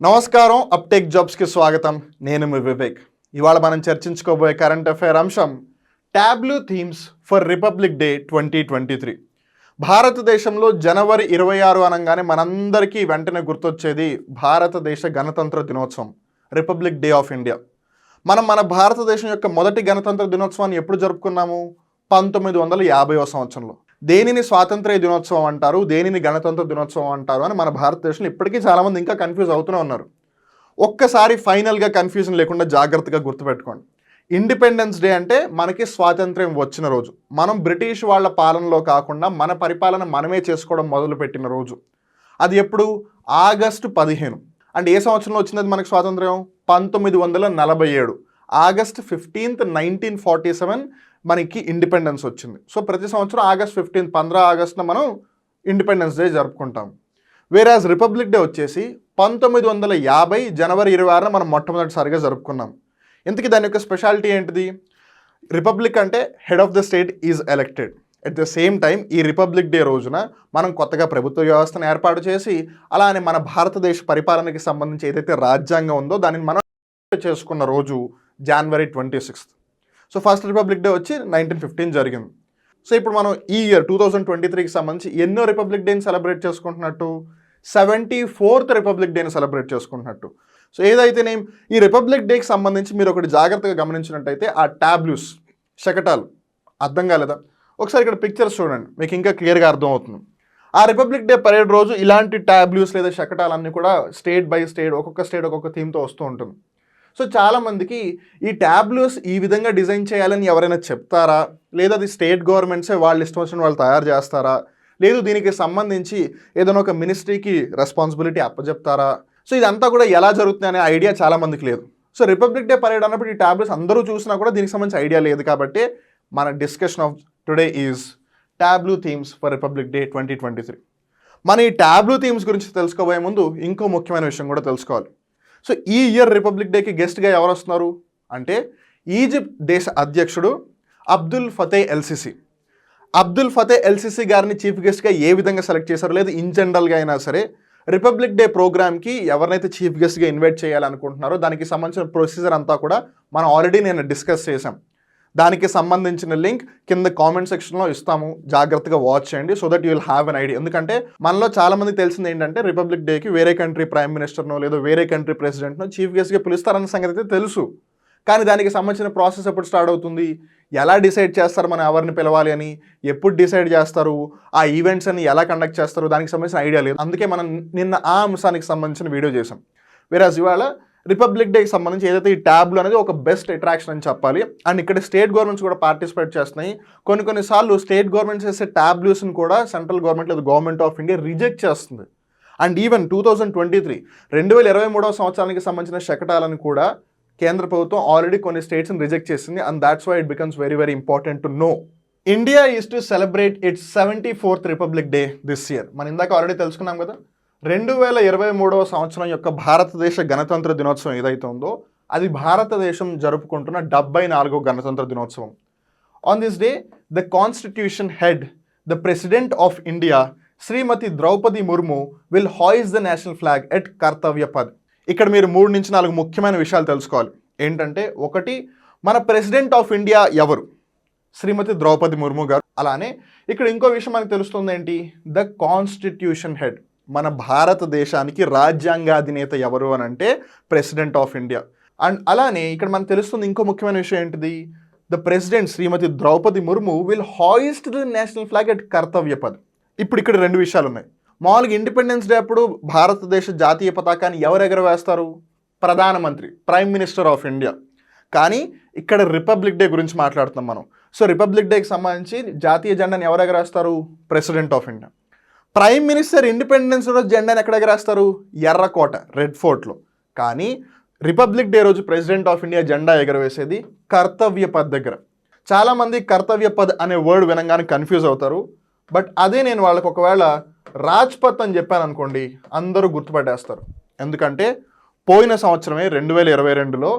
నమస్కారం అప్టేక్ జాబ్స్కి స్వాగతం. నేను మీ వివేక్. ఇవాళ మనం చర్చించుకోబోయే కరెంట్ అఫైర్ అంశం Tableau themes for republic day 2023. భారతదేశంలో జనవరి 26 అనగానే మనందరికీ వెంటనే గుర్తొచ్చేది భారతదేశ గణతంత్ర దినోత్సవం, రిపబ్లిక్ డే ఆఫ్ ఇండియా. మన భారతదేశం యొక్క మొదటి గణతంత్ర దినోత్సవాన్ని ఎప్పుడు జరుపుకున్నాము? 1950వ సంవత్సరంలో. దేనిని స్వాతంత్ర్య దినోత్సవం అంటారు, దేనిని గణతంత్ర దినోత్సవం అంటారు అని మన భారతదేశంలో ఇప్పటికీ చాలామంది ఇంకా కన్ఫ్యూజ్ అవుతూనే ఉన్నారు. ఒక్కసారి ఫైనల్గా కన్ఫ్యూజన్ లేకుండా జాగ్రత్తగా గుర్తుపెట్టుకోండి. ఇండిపెండెన్స్ డే అంటే మనకి స్వాతంత్ర్యం వచ్చిన రోజు. మనం బ్రిటిష్ వాళ్ళ పాలనలో కాకుండా మన పరిపాలన మనమే చేసుకోవడం మొదలుపెట్టిన రోజు. అది ఎప్పుడు? ఆగస్టు 15. అంటే ఏ సంవత్సరంలో వచ్చింది అది మనకి స్వాతంత్ర్యం? 1947 ఆగస్ట్ 15, 1947 మనకి ఇండిపెండెన్స్ వచ్చింది. సో ప్రతి సంవత్సరం ఆగస్ట్ 15, 15 ఆగస్టున మనం ఇండిపెండెన్స్ డే జరుపుకుంటాం. వేరాజ్ రిపబ్లిక్ డే వచ్చేసి 1950 జనవరి 26న మనం మొట్టమొదటిసారిగా జరుపుకున్నాం. ఇంతకీ దాని యొక్క స్పెషాలిటీ ఏంటిది? రిపబ్లిక్ అంటే head of the state is elected. At the same time ఈ రిపబ్లిక్ డే రోజున మనం కొత్తగా ప్రభుత్వ వ్యవస్థను ఏర్పాటు చేసి అలానే మన భారతదేశ పరిపాలనకి సంబంధించి ఏదైతే రాజ్యాంగం ఉందో దానిని మనం చేసుకున్న రోజు జనవరి 26. సో ఫస్ట్ రిపబ్లిక్ డే వచ్చి 1915 జరిగింది. సో ఇప్పుడు మనం ఈ ఇయర్ 2023కి సంబంధించి ఎన్నో రిపబ్లిక్ డేని సెలబ్రేట్ చేసుకుంటున్నట్టు? 74th రిపబ్లిక్ డేని సెలబ్రేట్ చేసుకుంటున్నట్టు. సో ఏదైతేనే ఈ రిపబ్లిక్ డేకి సంబంధించి మీరు ఒకటి జాగ్రత్తగా గమనించినట్టయితే ఆ టాబ్లూస్, శకటాలు అర్థం కాలేదా? ఒకసారి ఇక్కడ పిక్చర్స్ చూడండి, మీకు ఇంకా క్లియర్గా అర్థమవుతుంది. ఆ రిపబ్లిక్ డే పరేడ్ రోజు ఇలాంటి టాబ్లూస్ లేదా శకటాలన్నీ కూడా స్టేట్ బై స్టేట్ ఒక్కొక్క థీమ్తో వస్తూ ఉంటుంది. సో చాలామందికి ఈ టాబ్లూస్ ఈ విధంగా డిజైన్ చేయాలని ఎవరైనా చెప్తారా, లేదా అది స్టేట్ గవర్నమెంట్సే వాళ్ళు ఇష్టం వచ్చిన వాళ్ళు తయారు చేస్తారా, లేదు దీనికి సంబంధించి ఏదైనా ఒక మినిస్ట్రీకి రెస్పాన్సిబిలిటీ అప్పచెప్తారా? సో ఇదంతా కూడా ఎలా జరుగుతుంది అనే ఐడియా చాలామందికి లేదు. సో రిపబ్లిక్ డే పరేడ్ అన్నప్పుడు ఈ టాబ్లూస్ అందరూ చూసినా కూడా దీనికి సంబంధించి ఐడియా లేదు. కాబట్టి మన discussion of today is Tableau themes for republic day 2023. మన ఈ టాబ్లూ థీమ్స్ గురించి తెలుసుకోబోయే ముందు ఇంకో ముఖ్యమైన విషయం కూడా తెలుసుకోవాలి. సో ఈ ఇయర్ రిపబ్లిక్ డేకి గెస్ట్గా ఎవరు వస్తున్నారు అంటే ఈజిప్ట్ దేశ అధ్యక్షుడు అబ్దుల్ ఫతే ఎల్సిసి. అబ్దుల్ ఫతే ఎల్సిసి గారిని చీఫ్ గెస్ట్గా ఏ విధంగా సెలెక్ట్ చేశారు, లేదా ఇన్ జనరల్గా అయినా సరే రిపబ్లిక్ డే ప్రోగ్రామ్కి ఎవరినైతే చీఫ్ గెస్ట్గా ఇన్వైట్ చేయాలనుకుంటున్నారో దానికి సంబంధించిన ప్రొసీజర్ అంతా కూడా మనం ఆల్రెడీ నేను డిస్కస్ చేశాం. దానికి సంబంధించిన లింక్ కింద కామెంట్ సెక్షన్లో ఇస్తాము, జాగ్రత్తగా వాచ్ చేయండి so that you will have an idea. ఎందుకంటే మనలో చాలామందికి తెలిసింది ఏంటంటే రిపబ్లిక్ డేకి వేరే కంట్రీ ప్రైమ్ మినిస్టర్నో లేదా వేరే కంట్రీ ప్రెసిడెంట్నో చీఫ్ గెస్ట్గా పిలుస్తారన్న సంగతి అయితే తెలుసు. కానీ దానికి సంబంధించిన ప్రాసెస్ ఎప్పుడు స్టార్ట్ అవుతుంది, ఎలా డిసైడ్ చేస్తారు మనం ఎవరిని పిలవాలి అని, ఎప్పుడు డిసైడ్ చేస్తారు, ఆ ఈవెంట్స్ అని ఎలా కండక్ట్ చేస్తారు, దానికి సంబంధించిన ఐడియా లేదు. అందుకే మనం నిన్న ఆ అంశానికి సంబంధించిన వీడియో చేసాం. వేరాజ్ ఇవాళ రిపబ్లిక్ డేకి సంబంధించి ఏదైతే ఈ ట్యాబ్లు అనేది ఒక బెస్ట్ అట్రాక్షన్ అని చెప్పాలి. అండ్ ఇక్కడ స్టేట్ గవర్నమెంట్స్ కూడా పార్టిసిపేట్ చేస్తున్నాయి. కొన్నిసార్లు స్టేట్ గవర్నమెంట్స్ చేసే ట్యాబ్లూస్ని కూడా సెంట్రల్ గవర్నమెంట్ లేదా గవర్నమెంట్ ఆఫ్ ఇండియా రిజెక్ట్ చేస్తుంది. అండ్ ఈవెన్ 2023 సంవత్సరానికి సంబంధించిన శకటాలను కూడా కేంద్ర ప్రభుత్వం ఆల్రెడీ కొన్ని స్టేట్స్ని రిజెక్ట్ చేసింది. And that's why it becomes very very important to know. India is to celebrate its 74th republic day this year. మనం ఇందాక ఆల్రెడీ తెలుసుకున్నాం కదా. 2023 సంవత్సరం యొక్క భారతదేశ గణతంత్ర దినోత్సవం ఏదైతే ఉందో అది భారతదేశం జరుపుకుంటున్న 74వ గణతంత్ర దినోత్సవం. On this day the constitution head the president of India Shrimati Droupadi Murmu will hoist the national flag at Kartavya Path. ఇక్కడ మీరు 3 నుంచి 4 ముఖ్యమైన విషయాలు తెలుసుకోవాలి. ఏంటంటే, ఒకటి, మన ప్రెసిడెంట్ ఆఫ్ ఇండియా ఎవరు? శ్రీమతి ద్రౌపది ముర్ము గారు. అలానే ఇక్కడ ఇంకో విషయం మనకు తెలుస్తుంది ఏంటి? ద కాన్స్టిట్యూషన్ హెడ్, మన భారతదేశానికి రాజ్యాంగాధినేత ఎవరు అని అంటే ప్రెసిడెంట్ ఆఫ్ ఇండియా. అండ్ అలానే ఇక్కడ మనకు తెలుస్తుంది ఇంకో ముఖ్యమైన విషయం ఏంటిది? The president Shrimati Droupadi Murmu will hoist the national flag at Kartavya Path. ఇప్పుడు ఇక్కడ 2 విషయాలు ఉన్నాయి. మామూలుగా ఇండిపెండెన్స్ డే అప్పుడు భారతదేశ జాతీయ పతాకాన్ని ఎవరు ఎగరవేస్తారు? ప్రధానమంత్రి, ప్రైమ్ మినిస్టర్ ఆఫ్ ఇండియా. కానీ ఇక్కడ రిపబ్లిక్ డే గురించి మాట్లాడుతున్నాం మనం. సో రిపబ్లిక్ డేకి సంబంధించి జాతీయ జెండాని ఎవరు ఎగరేస్తారు? President of India. Prime minister independence రోజు జెండాని ఎక్కడ ఎగరేస్తారు? ఎర్రకోట, రెడ్ ఫోర్ట్లో. కానీ రిపబ్లిక్ డే రోజు ప్రెసిడెంట్ ఆఫ్ ఇండియా జెండా ఎగరవేసేది కర్తవ్య పద్ దగ్గర. చాలామంది కర్తవ్య పద్ అనే వర్డ్ వినంగానే కన్ఫ్యూజ్ అవుతారు. బట్ అదే నేను వాళ్ళకి ఒకవేళ రాజ్పథ్ అని చెప్పాను అనుకోండి, అందరూ గుర్తుపట్టేస్తారు. ఎందుకంటే పోయిన సంవత్సరమే 2022లో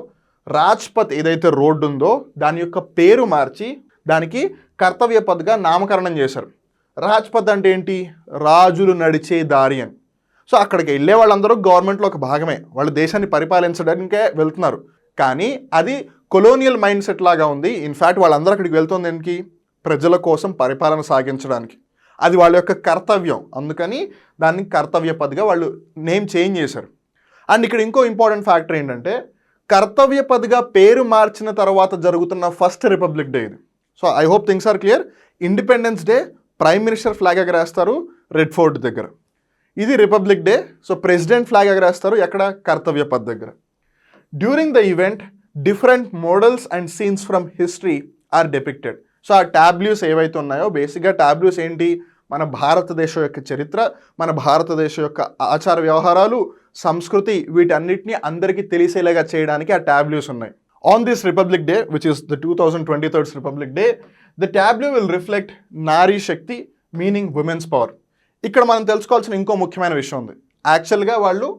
రాజ్పథ్ ఏదైతే రోడ్డు ఉందో దాని యొక్క పేరు మార్చి దానికి కర్తవ్య పథ్గా నామకరణం చేశారు. రాజ్పథ్ అంటే ఏంటి? రాజులు నడిచే దారి అని. సో అక్కడికి వెళ్ళే వాళ్ళందరూ గవర్నమెంట్లో ఒక భాగమే, వాళ్ళు దేశాన్ని పరిపాలించడానికే వెళ్తున్నారు. కానీ అది కొలోనియల్ మైండ్ సెట్ లాగా ఉంది. ఇన్ఫ్యాక్ట్ వాళ్ళందరూ అక్కడికి వెళ్తుంది దేనికి? ప్రజల కోసం పరిపాలన సాగించడానికి. అది వాళ్ళ యొక్క కర్తవ్యం. అందుకని దాన్ని కర్తవ్య పథ్గా వాళ్ళు నేమ్ చేంజ్ చేశారు. అండ్ ఇక్కడ ఇంకో ఇంపార్టెంట్ ఫ్యాక్టర్ ఏంటంటే కర్తవ్య పథ్గా పేరు మార్చిన తర్వాత జరుగుతున్న ఫస్ట్ రిపబ్లిక్ డే ఇది. So I hope things are clear. Independence day prime minister flag ఎగరేస్తారు రెడ్ ఫోర్ట్ దగ్గర, ఇది republic day. So president flag ఎగరేస్తారు ఎక్కడ? కర్తవ్య పథ్ దగ్గర. During the event different models and scenes from history are depicted. So ఆ tableaus ఏవైతే ఉన్నాయో, బేసిక్గా టాబ్లూస్ ఏంటి? మన భారతదేశం యొక్క చరిత్ర, మన భారతదేశం యొక్క ఆచార వ్యవహారాలు, సంస్కృతి, వీటన్నిటిని అందరికీ తెలిసేలాగా చేయడానికి ఆ టాబ్లూస్ ఉన్నాయి. On this republic day which is the 2023 republic day, the Tableau will reflect Nari Shakti meaning women's power. ఇక్కడ మనం తెలుసుకోవాల్సిన ఇంకో ముఖ్యమైన విషయం ఉంది. యాక్చువల్గా వాళ్ళు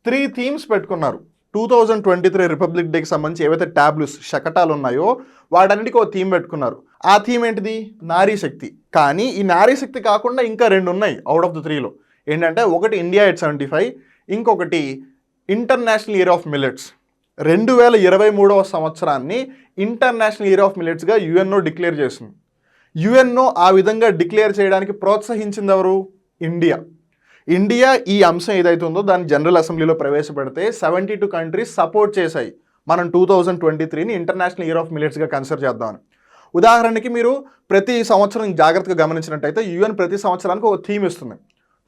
3 థీమ్స్ పెట్టుకున్నారు 2023 రిపబ్లిక్ డేకి సంబంధించి. ఏవైతే టాబ్లూస్ శకటాలు ఉన్నాయో వాటన్నిటికీ ఒక థీమ్ పెట్టుకున్నారు. ఆ థీమ్ ఏంటిది? నారీ శక్తి. కానీ ఈ నారీ శక్తి కాకుండా ఇంకా 2 ఉన్నాయి అవుట్ ఆఫ్ ద 3లో. ఏంటంటే ఒకటి ఇండియా ఎట్ 75, ఇంకొకటి ఇంటర్నేషనల్ ఇయర్ ఆఫ్ మిల్లెట్స్. 2023వ సంవత్సరాన్ని ఇంటర్నేషనల్ ఇయర్ ఆఫ్ మిల్లెట్స్గా యుఎన్ఓ డిక్లేర్ చేసింది. యుఎన్ఓ ఆ విధంగా డిక్లేర్ చేయడానికి ప్రోత్సహించింది ఎవరు? ఇండియా. ఇండియా ఈ అంశం ఏదైతే ఉందో దాన్ని జనరల్ అసెంబ్లీలో ప్రవేశపెడితే 72 కంట్రీస్ సపోర్ట్ చేశాయి మనం 2023ని ఇంటర్నేషనల్ ఇయర్ ఆఫ్ మిల్లెట్స్గా కన్సిడర్ చేద్దామని. ఉదాహరణకి మీరు ప్రతి సంవత్సరం జాగ్రత్తగా గమనించినట్టయితే యుఎన్ ప్రతి సంవత్సరానికి ఒక థీమ్ ఇస్తుంది.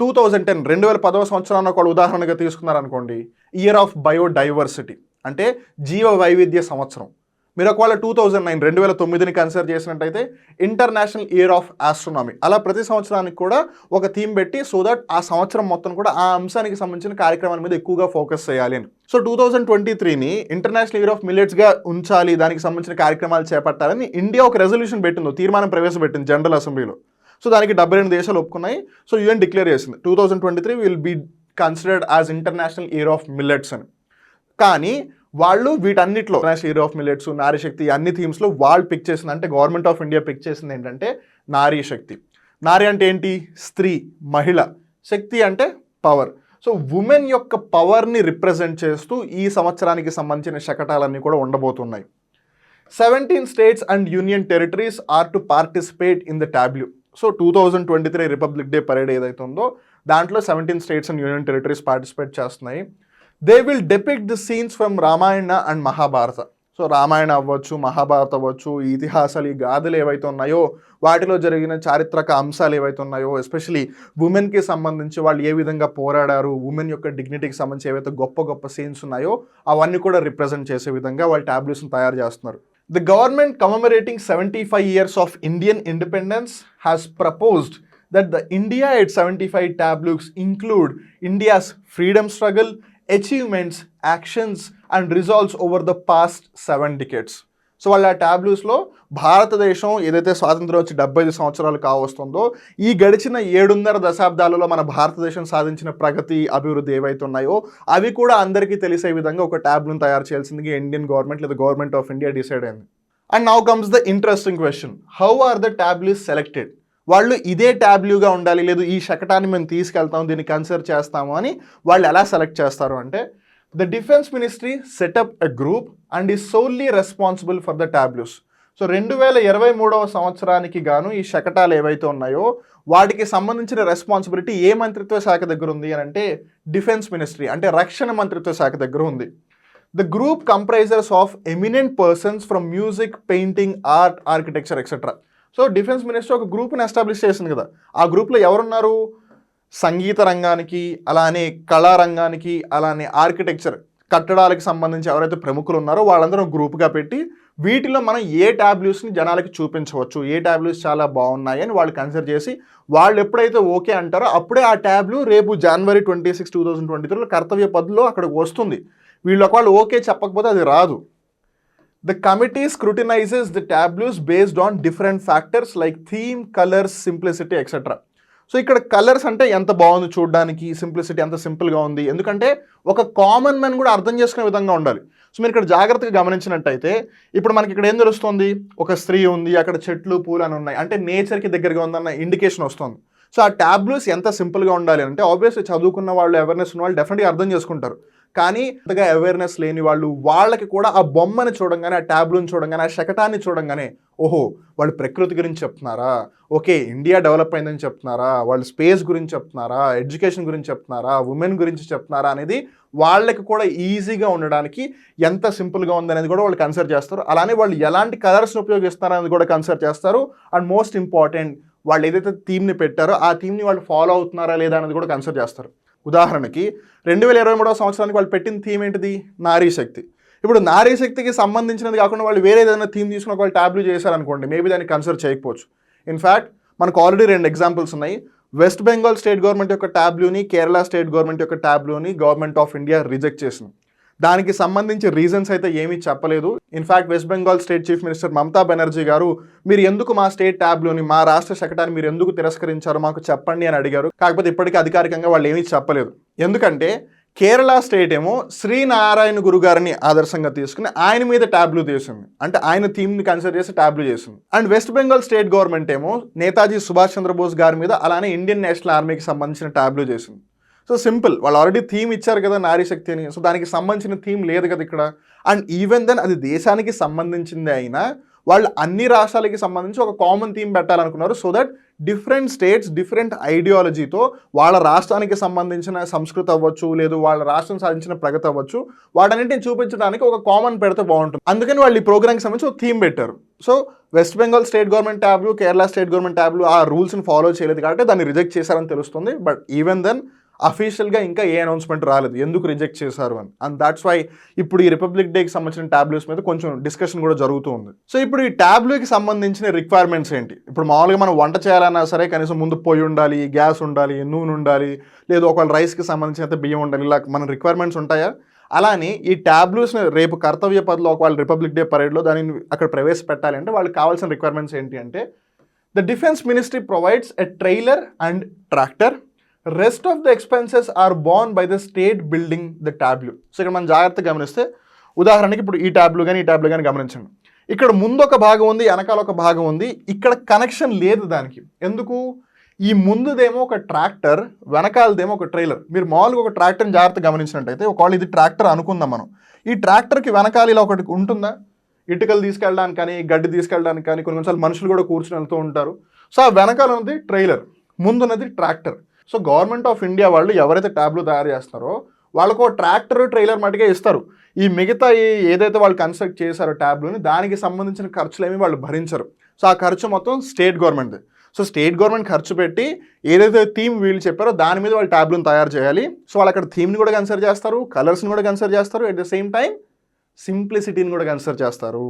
2010 2010వ సంవత్సరాన్ని ఒక ఉదాహరణగా తీసుకున్నారనుకోండి, ఇయర్ ఆఫ్ బయోడైవర్సిటీ అంటే జీవ వైవిధ్య సంవత్సరం. మీరు ఒకవేళ 2009 2009ని కన్సిడర్ చేసినట్టయితే ఇంటర్నేషనల్ ఇయర్ ఆఫ్ ఆస్ట్రోనామీ. అలా ప్రతి సంవత్సరానికి కూడా ఒక థీమ్ పెట్టి సో దట్ ఆ సంవత్సరం మొత్తం కూడా ఆ అంశానికి సంబంధించిన కార్యక్రమాల మీద ఎక్కువగా ఫోకస్ చేయాలి అని. సో 2023ని ఇంటర్నేషనల్ ఇయర్ ఆఫ్ మిల్లెట్స్గా ఉంచాలి, దానికి సంబంధించిన కార్యక్రమాలు చేపట్టాలని ఇండియా ఒక రెజల్యూషన్ పెట్టింది, తీర్మానం ప్రవేశపెట్టింది జనరల్ అసెంబ్లీలో. సో దానికి 72 దేశాలు ఒప్పుకున్నాయి. సో యుఎన్ డిక్లేర్ చేసింది 2023 will be considered as international year of millets అని. కానీ వాళ్ళు వీటన్నిటిలో నేషనల్ ఇయర్ ఆఫ్ మిల్లెట్స్, నారీ శక్తి, అన్ని థీమ్స్లో వాళ్ళు పిక్ చేసింది, అంటే గవర్నమెంట్ ఆఫ్ ఇండియా పిక్ చేసింది ఏంటంటే నారీ శక్తి. నారీ అంటే ఏంటి? స్త్రీ, మహిళ. శక్తి అంటే పవర్. సో ఉమెన్ యొక్క పవర్ని రిప్రజెంట్ చేస్తూ ఈ సంవత్సరానికి సంబంధించిన శకటాలన్నీ కూడా ఉండబోతున్నాయి. 17 states and union territories are to participate in the tableau. So 2023 republic day parade ఏదైతే ఉందో దాంట్లో 17 states and union territories participate చేస్తున్నాయి. They will depict the scenes from Ramayana and Mahabharata. So Ramayana అవ్వచ్చు, మహాభారత అవ్వచ్చు, ఈ ఇతిహాసాలు, ఈ గాథలు ఏవైతే ఉన్నాయో వాటిలో జరిగిన చారిత్రక అంశాలు ఏవైతే ఉన్నాయో, ఎస్పెషలీ ఉమెన్కి సంబంధించి వాళ్ళు ఏ విధంగా పోరాడారు, ఉమెన్ యొక్క డిగ్నిటీకి సంబంధించి ఏవైతే గొప్ప గొప్ప సీన్స్ ఉన్నాయో అవన్నీ కూడా రిప్రజెంట్ చేసే విధంగా వాళ్ళు టాబ్లూస్ని తయారు చేస్తున్నారు. The government commemorating 75 years of Indian independence has proposed that the India at 75 tableaus include India's freedom struggle, achievements, actions and results over the past 7 decades. So వాళ్ళ టాబ్లూస్లో భారతదేశం ఏదైతే స్వాతంత్రం వచ్చి 75 సంవత్సరాలు కావస్తుందో ఈ గడిచిన 7.5 దశాబ్దాలలో మన భారతదేశం సాధించిన ప్రగతి, అభివృద్ధి ఏవైతే ఉన్నాయో అవి కూడా అందరికీ తెలిసే విధంగా ఒక ట్యాబ్లూని తయారు చేయాల్సిందిగా ఇండియన్ గవర్నమెంట్ లేదా గవర్నమెంట్ ఆఫ్ ఇండియా డిసైడ్ అయింది. And now comes the interesting question, how are the tableaus selected? వాళ్ళు ఇదే టాబ్లూగా ఉండాలి, లేదు ఈ శకటాన్ని మేము తీసుకెళ్తాం, దీన్ని కన్సిడర్ చేస్తాము అని వాళ్ళు ఎలా సెలెక్ట్ చేస్తారు అంటే, the Defense Ministry set up a group and is solely responsible for the tableaus. So 2023వ సంవత్సరానికి గాను ఈ శకటాలు ఏవైతే ఉన్నాయో వాటికి సంబంధించిన రెస్పాన్సిబిలిటీ ఏ మంత్రిత్వ శాఖ దగ్గర ఉంది అని అంటే డిఫెన్స్ మినిస్ట్రీ, అంటే రక్షణ మంత్రిత్వ శాఖ దగ్గర ఉంది. The group comprises of eminent persons from music, painting, art, architecture, etc. So defence ministry ఒక గ్రూప్ని ఎస్టాబ్లిష్ చేసింది కదా, ఆ గ్రూప్లో ఎవరున్నారు? సంగీత రంగానికి, అలానే కళారంగానికి, అలానే ఆర్కిటెక్చర్, కట్టడాలకు సంబంధించి ఎవరైతే ప్రముఖులు ఉన్నారో వాళ్ళందరూ గ్రూప్గా పెట్టి వీటిలో మనం ఏ టాబ్లూస్ని జనాలకి చూపించవచ్చు, ఏ టాబ్లూస్ చాలా బాగున్నాయి అని వాళ్ళు కన్సిడర్ చేసి వాళ్ళు ఎప్పుడైతే ఓకే అంటారో అప్పుడే ఆ టాబ్లూ రేపు January 26, 2023లో కర్తవ్య పథ్లో అక్కడికి వస్తుంది. వీళ్ళు ఒకవేళ ఓకే చెప్పకపోతే అది రాదు. The committee scrutinizes the tableaus based on different factors like theme, colors, simplicity, etc. So ఇక్కడ కలర్స్ అంటే ఎంత బాగుంది చూడడానికి, సింప్లిసిటీ ఎంత సింపుల్గా ఉంది, ఎందుకంటే ఒక కామన్ మ్యాన్ కూడా అర్థం చేసుకునే విధంగా ఉండాలి. సో మీరు ఇక్కడ జాగ్రత్తగా గమనించినట్టయితే ఇప్పుడు మనకి ఇక్కడ ఏం తెలుస్తుంది? ఒక స్త్రీ ఉంది, అక్కడ చెట్లు పూలు అని ఉన్నాయి, అంటే నేచర్కి దగ్గరగా ఉందన్న ఇండికేషన్ వస్తుంది. సో ఆ ట్యాబ్లూస్ ఎంత సింపుల్గా ఉండాలి అంటే ఆబ్వియస్లీ చదువుకున్న వాళ్ళు అవేర్నెస్ ఉన్న వాళ్ళు డెఫినెట్గా అర్థం చేసుకుంటారు. కానీ అంతగా అవేర్నెస్ లేని వాళ్ళకి కూడా ఆ బొమ్మని చూడంగానే, ఆ ట్యాబ్లూని చూడంగానే, ఆ శకటాన్ని చూడంగానే ఓహో వాళ్ళు ప్రకృతి గురించి చెప్తున్నారా, ఓకే ఇండియా డెవలప్ అయిందని చెప్తున్నారా, వాళ్ళు స్పేస్ గురించి చెప్తున్నారా, ఎడ్యుకేషన్ గురించి చెప్తున్నారా, ఉమెన్ గురించి చెప్తున్నారా అనేది వాళ్ళకి కూడా ఈజీగా ఉండడానికి ఎంత సింపుల్గా ఉందనేది కూడా వాళ్ళు కన్సిడర్ చేస్తారు. అలానే వాళ్ళు ఎలాంటి కలర్స్ని ఉపయోగిస్తారో అనేది కూడా కన్సిడర్ చేస్తారు. అండ్ మోస్ట్ ఇంపార్టెంట్ వాళ్ళు ఏదైతే థీమ్ని పెట్టారో ఆ థీమ్ని వాళ్ళు ఫాలో అవుతున్నారా లేదా అనేది కూడా కన్సిడర్ చేస్తారు. ఉదాహరణకి 2023 సంవత్సరానికి వాళ్ళు పెట్టిన థీమ్ ఏంటిది, నారీ శక్తి. ఇప్పుడు నారీ శక్తికి సంబంధించినది కాకుండా వాళ్ళు వేరే ఏదైనా థీమ్ తీసుకుని వాళ్ళు ట్యాబ్లూ చేశారనుకోండి, మేబీ దాన్ని కన్సిడర్ చేయకపోవచ్చు. ఇన్ఫ్యాక్ట్ మనకు ఆల్రెడీ 2 ఎగ్జాంపుల్స్ ఉన్నాయి. వెస్ట్ బెంగాల్ స్టేట్ గవర్నమెంట్ యొక్క ట్యాబ్లూని, కేరళ స్టేట్ గవర్నమెంట్ యొక్క ట్యాబ్లూని గవర్నమెంట్ ఆఫ్ ఇండియా రిజెక్ట్ చేసింది. దానికి సంబంధించి రీజన్స్ అయితే ఏమీ చెప్పలేదు. In fact west Bengal state chief minister Mamata Banerjee గారు మీరు ఎందుకు మా స్టేట్ ట్యాబ్లోని, మా రాష్ట్ర శకటాన్ని మీరు ఎందుకు తిరస్కరించారో మాకు చెప్పండి అని అడిగారు. కాకపోతే ఇప్పటికీ అధికారికంగా వాళ్ళు ఏమీ చెప్పలేదు. ఎందుకంటే కేరళ స్టేట్ ఏమో శ్రీనారాయణ గురు గారిని ఆదర్శంగా తీసుకుని ఆయన మీద ట్యాబ్లూ చేసింది, అంటే ఆయన థీమ్ని కన్సిడర్ చేసి ట్యాబ్లూ చేసింది. And west Bengal state government ఏమో నేతాజీ సుభాష్ చంద్రబోస్ గారి మీద, అలానే ఇండియన్ నేషనల్ ఆర్మీకి సంబంధించిన ట్యాబ్లూ చేసింది. సో సింపుల్, వాళ్ళు ఆల్రెడీ థీమ్ ఇచ్చారు కదా నారీ శక్తి అని, సో దానికి సంబంధించిన థీమ్ లేదు కదా ఇక్కడ. అండ్ ఈవెన్ దెన్ అది దేశానికి సంబంధించింది అయినా వాళ్ళు అన్ని రాష్ట్రాలకి సంబంధించి ఒక కామన్ థీమ్ పెట్టాలనుకున్నారు. So that different states different ఐడియాలజీతో వాళ్ళ రాష్ట్రానికి సంబంధించిన సంస్కృతి అవ్వచ్చు, లేదు వాళ్ళ రాష్ట్రం సాధించిన ప్రగతి అవ్వచ్చు, వాటన్నింటిని చూపించడానికి ఒక కామన్ పెడితే బాగుంటుంది. అందుకని వాళ్ళు ఈ ప్రోగ్రామ్కి సంబంధించి ఒక థీమ్ పెట్టారు. So west Bengal state government Tableau, Kerala state government Tableau ఆ రూల్స్ని ఫాలో చేయలేదు కాబట్టి దాన్ని రిజెక్ట్ చేశారని తెలుస్తుంది. బట్ ఈవెన్ దెన్ అఫీషియల్గా ఇంకా ఏ అనౌన్స్మెంట్ రాలేదు ఎందుకు రిజెక్ట్ చేశారు అని. అండ్ దాట్స్ వై ఇప్పుడు ఈ రిపబ్లిక్ డేకి సంబంధించిన ట్యాబ్లూస్ మీద కొంచెం డిస్కషన్ కూడా జరుగుతూ ఉంది. సో ఇప్పుడు ఈ ట్యాబ్లూకి సంబంధించిన రిక్వైర్మెంట్స్ ఏంటి? ఇప్పుడు మామూలుగా మనం వంట చేయాలన్నా సరే కనీసం ముందు పొయ్యి ఉండాలి, గ్యాస్ ఉండాలి, నూనె ఉండాలి, లేదు ఒకవేళ రైస్కి సంబంధించిన బియ్యం ఉండాలి, ఇలా మన రిక్వైర్మెంట్స్ ఉంటాయా? అలానే ఈ ట్యాబ్లూస్ని రేపు కర్తవ్య పథలో ఒకవేళ రిపబ్లిక్ డే పరేడ్లో దానిని అక్కడ ప్రవేశపెట్టాలి అంటే వాళ్ళకి కావాల్సిన రిక్వైర్మెంట్స్ ఏంటి అంటే the defence ministry provides a trailer and tractor. Rest of the expenses are borne by the state building the tableau. So ఇక్కడ మనం జాగ్రత్తగా గమనిస్తే ఉదాహరణకి ఇప్పుడు ఈ ట్యాబ్లూ కానీ గమనించండి. ఇక్కడ ముందు ఒక భాగం ఉంది, వెనకాల ఒక భాగం ఉంది. ఇక్కడ కనెక్షన్ లేదు దానికి. ఎందుకు? ఈ ముందుదేమో ఒక ట్రాక్టర్, వెనకాలదేమో ఒక ట్రైలర్. మీరు మామూలుగా ఒక ట్రాక్టర్ని జాగ్రత్తగా గమనించినట్టయితే ఒకవేళ ఇది ట్రాక్టర్ అనుకుందాం మనం, ఈ ట్రాక్టర్కి వెనకాల ఇలా ఒకటి ఉంటుందా? ఇటుకలు తీసుకెళ్ళడానికి కానీ, గడ్డి తీసుకెళ్ళడానికి కానీ, కొన్నిసార్లు మనుషులు కూడా కూర్చుని వెళ్తూ ఉంటారు. సో ఆ వెనకాల ఉన్నది ట్రైలర్, ముందున్నది tractor. So government of India వాళ్ళు ఎవరైతే ట్యాబ్లూ తయారు చేస్తారో వాళ్ళకు ట్రాక్టర్, ట్రైలర్ మటుకే ఇస్తారు. ఈ మిగతా ఏదైతే వాళ్ళు కన్స్ట్రక్ట్ చేశారో ట్యాబ్లూని దానికి సంబంధించిన ఖర్చులేమి వాళ్ళు భరించరు. సో ఆ ఖర్చు మొత్తం స్టేట్ గవర్నమెంట్ది. సో స్టేట్ గవర్నమెంట్ ఖర్చు పెట్టి ఏదైతే థీమ్ వీళ్ళు చెప్పారో దాని మీద వాళ్ళు ట్యాబ్లూని తయారు చేయాలి. సో వాళ్ళు అక్కడ థీమ్ని కూడా కన్సిడర్ చేస్తారు, కలర్స్ని కూడా కన్సిడర్ చేస్తారు, అట్ ద సేమ్ టైం సింప్లిసిటీని కూడా కన్సిడర్ చేస్తారు.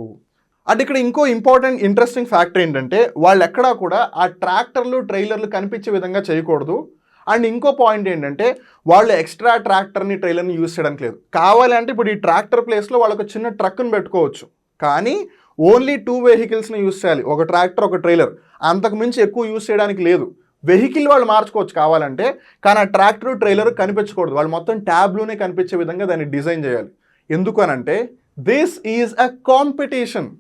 అంటే ఇక్కడ ఇంకో ఇంపార్టెంట్ ఇంట్రెస్టింగ్ ఫ్యాక్టర్ ఏంటంటే వాళ్ళు ఎక్కడా కూడా ఆ ట్రాక్టర్లు, ట్రైలర్లు కనిపించే విధంగా చేయకూడదు. అండ్ ఇంకో పాయింట్ ఏంటంటే వాళ్ళు ఎక్స్ట్రా ట్రాక్టర్ని, ట్రైలర్ని యూజ్ చేయడానికి లేదు. కావాలంటే ఇప్పుడు ఈ ట్రాక్టర్ ప్లేస్లో వాళ్ళకు చిన్న ట్రక్ని పెట్టుకోవచ్చు, కానీ ఓన్లీ 2 వెహికల్స్ని యూజ్ చేయాలి, ఒక ట్రాక్టర్, ఒక ట్రైలర్. అంతకు మించి ఎక్కువ యూజ్ చేయడానికి లేదు. వెహికల్ వాళ్ళు మార్చుకోవచ్చు కావాలంటే, కానీ ఆ ట్రాక్టర్, ట్రైలర్ కనిపించకూడదు. వాళ్ళు మొత్తం ట్యాబ్లూనే కనిపించే విధంగా దాన్ని డిజైన్ చేయాలి. ఎందుకు అనంటే దిస్ ఈజ్ అ కాంపిటీషన్.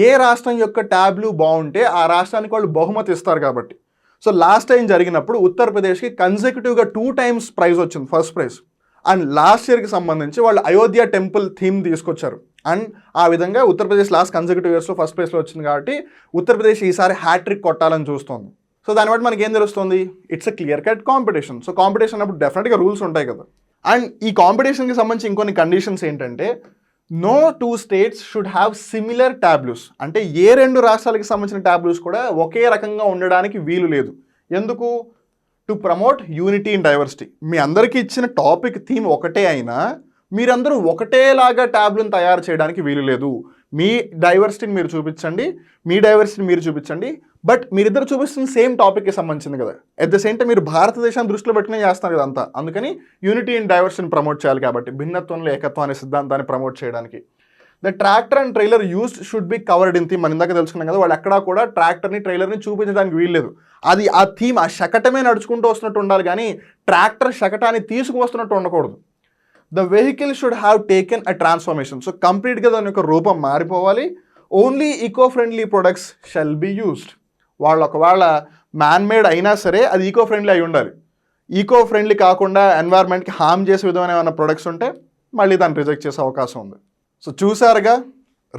ఏ రాష్ట్రం యొక్క ట్యాబ్లూ బాగుంటే ఆ రాష్ట్రానికి వాళ్ళు బహుమతి ఇస్తారు కాబట్టి. సో లాస్ట్ టైం జరిగినప్పుడు ఉత్తరప్రదేశ్కి కన్సెక్యూటివ్గా 2 times ప్రైజ్ వచ్చింది, ఫస్ట్ ప్రైజ్. అండ్ లాస్ట్ ఇయర్కి సంబంధించి వాళ్ళు అయోధ్య టెంపుల్ థీమ్ తీసుకొచ్చారు. అండ్ ఆ విధంగా ఉత్తరప్రదేశ్ లాస్ట్ కన్సెక్యూటివ్ ఇయర్స్లో ఫస్ట్ ప్లేస్లో వచ్చింది కాబట్టి ఉత్తరప్రదేశ్ ఈసారి హ్యాట్రిక్ కొట్టాలని చూస్తోంది. సో దాన్ని బట్టి మనకి ఏం తెలుస్తుంది? It's a clear cut competition. So competition అప్పుడు డెఫినెట్గా రూల్స్ ఉంటాయి కదా. అండ్ ఈ కాంపిటీషన్కి సంబంధించి ఇంకొన్ని కండిషన్స్ ఏంటంటే no 2 states should have similar tableaus. అంటే ఏ 2 రాష్ట్రాలకి సంబంధించిన ట్యాబ్లూస్ కూడా ఒకే రకంగా ఉండడానికి వీలు లేదు. ఎందుకు? To promote unity in diversity. మీ అందరికీ ఇచ్చిన టాపిక్ థీమ్ ఒకటే అయినా మీరందరూ ఒకటేలాగా ట్యాబ్లూని తయారు చేయడానికి వీలు లేదు. మీ డైవర్సిటీని మీరు చూపించండి, మీ డైవర్సిటీని మీరు చూపించండి, బట్ మీరిద్దరు చూపిస్తున్న సేమ్ టాపిక్కి సంబంధించింది కదా. అట్ ద సేమ్ టైం మీరు భారతదేశాన్ని దృష్టిలో పెట్టుకునే చేస్తున్నారు కదా అంతా. అందుకని యూనిటీ ఇన్ డైవర్సిటీని ప్రమోట్ చేయాలి కాబట్టి, భిన్నత్వంలో ఏకత్వం అనే సిద్ధాంతాన్ని ప్రమోట్ చేయడానికి. The tractor and trailer used should be covered in theme. మన ఇందాక తెలుసుకున్నాం కదా, వాళ్ళు ఎక్కడా కూడా ట్రాక్టర్ని, ట్రైలర్ని చూపించడానికి వీల్లేదు. అది ఆ థీమ్, ఆ శకటమే నడుచుకుంటూ వస్తున్నట్టు ఉండాలి, కానీ ట్రాక్టర్ శకటాన్ని తీసుకువస్తున్నట్టు ఉండకూడదు. The vehicle should have taken a transformation. So కంప్లీట్గా దాని యొక్క రూపం మారిపోవాలి. Only eco friendly products shall be used. వాళ్ళు ఒకవేళ మ్యాన్ మేడ్ అయినా సరే అది ఈకో ఫ్రెండ్లీ అయి ఉండాలి. ఈకో ఫ్రెండ్లీ కాకుండా ఎన్వైర్న్మెంట్కి హామ్ చేసే విధమైన ఏమైనా ప్రొడక్ట్స్ ఉంటే మళ్ళీ దాన్ని రిజెక్ట్ చేసే అవకాశం ఉంది. సో చూసారుగా,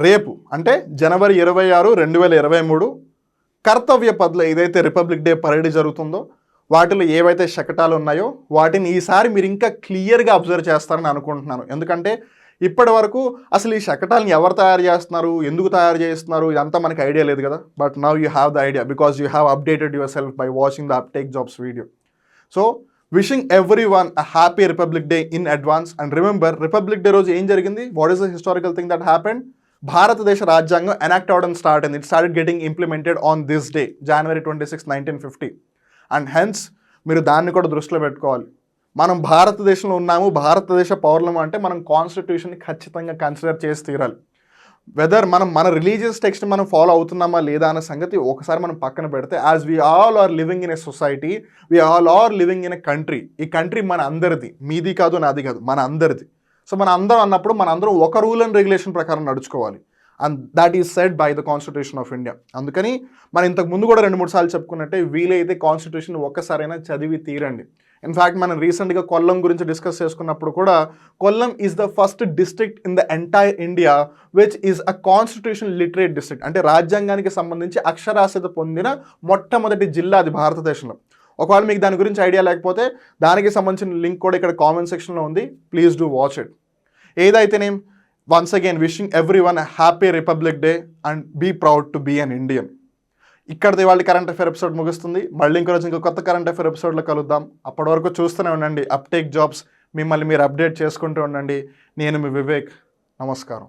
రేపు అంటే జనవరి 26, 2023 కర్తవ్య పథ్లో ఏదైతే రిపబ్లిక్ డే పరేడ్ జరుగుతుందో వాటిలో ఏవైతే శకటాలు ఉన్నాయో వాటిని ఈసారి మీరు ఇంకా క్లియర్గా అబ్జర్వ్ చేస్తారని అనుకుంటున్నాను. ఎందుకంటే ఇప్పటి వరకు అసలు ఈ శకటాలను ఎవరు తయారు చేస్తున్నారు, ఎందుకు తయారు చేస్తున్నారు, ఇదంతా మనకి ఐడియా లేదు కదా. But now you have the idea because you have updated your self by watching the uptake jobs video. So wishing everyone a happy Republic day in advance. And remember, republic day రోజు ఏం జరిగింది, what is the historical thing that happened? భారతదేశ రాజ్యాంగం enact అవడం start అయింది. It started getting implemented on this day, January 26, 1950. And hence మీరు దాన్ని కూడా దృష్టిలో పెట్టుకోవాలి. మనం భారతదేశంలో ఉన్నాము, భారతదేశ పౌరులము అంటే మనం కాన్స్టిట్యూషన్ని ఖచ్చితంగా కన్సిడర్ చేసి తీరాలి. వెదర్ మన రిలీజియస్ టెక్స్ట్ని మనం ఫాలో అవుతున్నామా లేదా అనే సంగతి ఒకసారి మనం పక్కన పెడితే, as we all are living in a society, we all are living in a country. ఈ కంట్రీ మన అందరిది, మీది కాదు, నాది కాదు, మన అందరిది. సో మన అందరం అన్నప్పుడు మన అందరం ఒక రూల్ అండ్ రెగ్యులేషన్ ప్రకారం నడుచుకోవాలి. And that is said by the constitution of India. అందుకని మనం ఇంతకు ముందు కూడా 2-3 సార్లు చెప్పుకున్నట్టే, వీలైతే కాన్స్టిట్యూషన్ ఒక్కసారైనా చదివి తీరండి. ఇన్ఫ్యాక్ట్ మనం రీసెంట్గా కొల్లం గురించి డిస్కస్ చేసుకున్నప్పుడు కూడా, Kollam is the first district in the entire India which is a constitution literate district. అంటే రాజ్యాంగానికి సంబంధించి అక్షరాస్యత పొందిన మొట్టమొదటి జిల్లా అది భారతదేశంలో. ఒకవేళ మీకు దాని గురించి ఐడియా లేకపోతే దానికి సంబంధించిన లింక్ కూడా ఇక్కడ కామెంట్ సెక్షన్లో ఉంది, ప్లీజ్ డూ వాచ్ ఇట్. ఏదైతేనేం, once again wishing everyone a happy Republic Day and be proud to be an Indian. ఇక్కడిది వాళ్ళ కరెంట్ అఫేర్ ఎపిసోడ్ ముగుస్తుంది. మళ్ళీ ఇంకో కొత్త కరెంట్ అఫేర్ ఎపిసోడ్లో కలుద్దాం. అప్పటి వరకు చూస్తూనే ఉండండి అప్టేక్ జాబ్స్. మిమ్మల్ని మీరు అప్డేట్ చేసుకుంటూ ఉండండి. నేను మీ వివేక్. నమస్కారం.